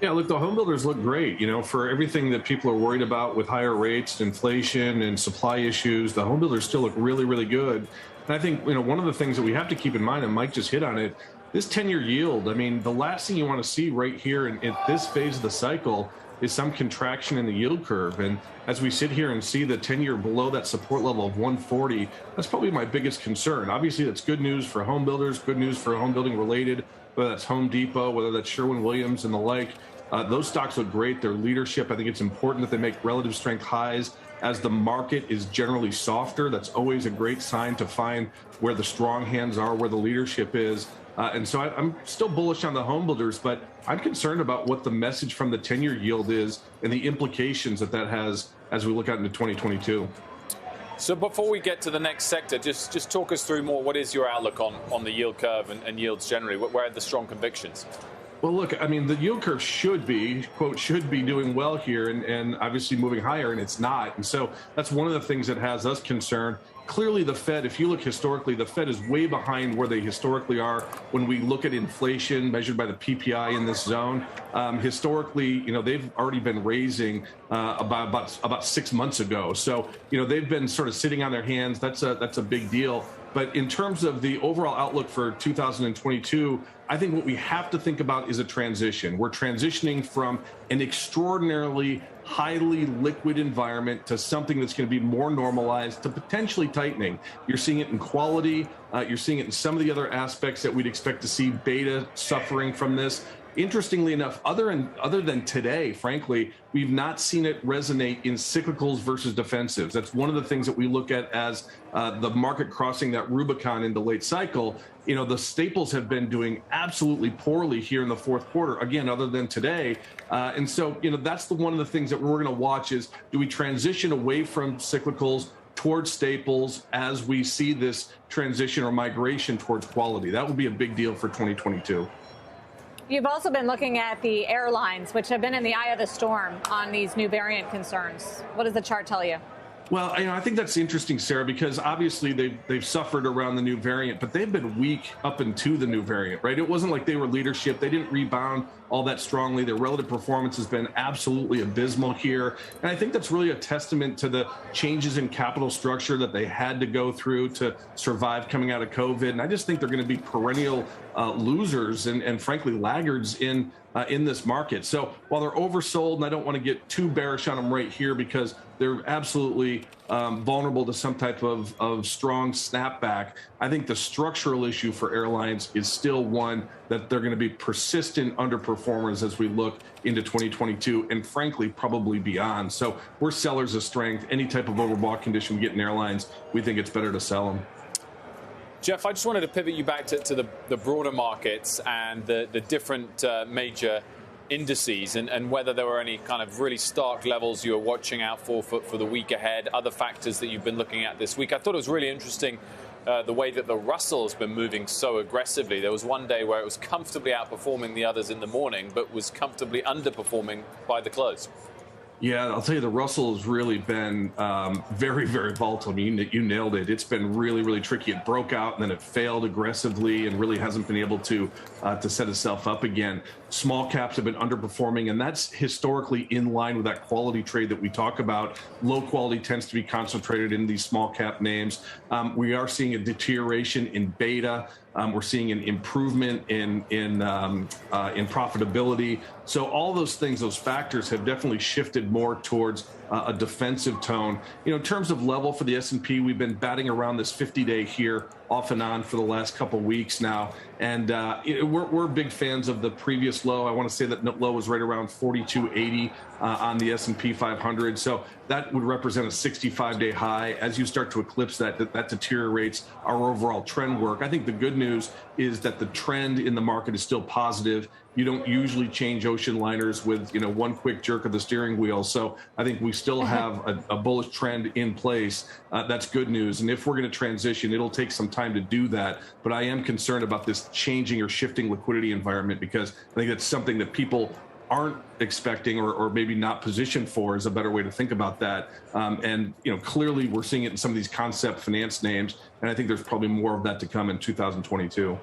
Yeah, look, the home builders look great. For everything that people are worried about with higher rates, inflation, and supply issues, the home builders still look really, really good. And I think, one of the things that we have to keep in mind, and Mike just hit on it, this 10-year yield. I mean, the last thing you want to see right here in this phase of the cycle is some contraction in the yield curve. And as we sit here and see the 10-year below that support level of 140, that's probably my biggest concern. Obviously, that's good news for home builders, good news for home building related, whether that's Home Depot, whether that's Sherwin-Williams and the like. Those stocks look great. Their leadership, I think it's important that they make relative strength highs as the market is generally softer. That's always a great sign to find where the strong hands are, where the leadership is. And so I'm still bullish on the home builders, but I'm concerned about what the message from the 10-year yield is and the implications that has as we look out into 2022. So before we get to the next sector, just talk us through more. What is your outlook on the yield curve and yields generally? Where are the strong convictions? Well, look, I mean, the yield curve should be, quote, should be doing well here and obviously moving higher, and it's not. And so that's one of the things that has us concerned. Clearly, the Fed, if you look historically, the Fed is way behind where they historically are when we look at inflation measured by the PPI in this zone. Historically, they've already been raising about 6 months ago. So, they've been sort of sitting on their hands. That's a big deal. But in terms of the overall outlook for 2022, I think what we have to think about is a transition. We're transitioning from an extraordinarily highly liquid environment to something that's going to be more normalized to potentially tightening. You're seeing it in quality. You're seeing it in some of the other aspects that we'd expect to see beta suffering from this. Interestingly enough, other than today, frankly, we've not seen it resonate in cyclicals versus defensives. That's one of the things that we look at as the market crossing that Rubicon into late cycle. The staples have been doing absolutely poorly here in the fourth quarter, again, other than today. And so, that's one of the things that we're going to watch is, do we transition away from cyclicals towards staples as we see this transition or migration towards quality? That would be a big deal for 2022. You've also been looking at the airlines, which have been in the eye of the storm on these new variant concerns. What does the chart tell you? Well, I think that's interesting, Sarah, because obviously they've suffered around the new variant, but they've been weak up into the new variant, right? It wasn't like they were leadership. They didn't rebound all that strongly. Their relative performance has been absolutely abysmal here. And I think that's really a testament to the changes in capital structure that they had to go through to survive coming out of COVID. And I just think they're going to be perennial losers and frankly, laggards in this market. So while they're oversold, and I don't want to get too bearish on them right here because they're absolutely vulnerable to some type of strong snapback, I think the structural issue for airlines is still one that they're going to be persistent underperformers as we look into 2022 and frankly, probably beyond. So we're sellers of strength. Any type of overbought condition we get in airlines, we think it's better to sell them. Jeff, I just wanted to pivot you back to the broader markets and the different major indices and whether there were any kind of really stark levels you were watching out for the week ahead, other factors that you've been looking at this week. I thought it was really interesting the way that the Russell has been moving so aggressively. There was one day where it was comfortably outperforming the others in the morning, but was comfortably underperforming by the close. Yeah, I'll tell you, the Russell has really been very, very volatile. I mean, you nailed it. It's been really, really tricky. It broke out and then it failed aggressively and really hasn't been able to set itself up again. Small caps have been underperforming, and that's historically in line with that quality trade that we talk about. Low quality tends to be concentrated in these small cap names. We are seeing a deterioration in beta. We're seeing an improvement in profitability. So all those things, those factors have definitely shifted more towards a defensive tone. In terms of level for the S&P, we've been batting around this 50-day here off and on for the last couple of weeks now. And we're big fans of the previous low. I want to say that low was right around 42.80 on the S&P 500. So that would represent a 65-day high. As you start to eclipse that deteriorates our overall trend work. I think the good news is that the trend in the market is still positive. You don't usually change ocean liners with, one quick jerk of the steering wheel. So I think we still have a bullish trend in place. That's good news. And if we're going to transition, it'll take some time to do that. But I am concerned about this changing or shifting liquidity environment because I think that's something that people aren't expecting or maybe not positioned for is a better way to think about that. And clearly we're seeing it in some of these concept finance names. And I think there's probably more of that to come in 2022.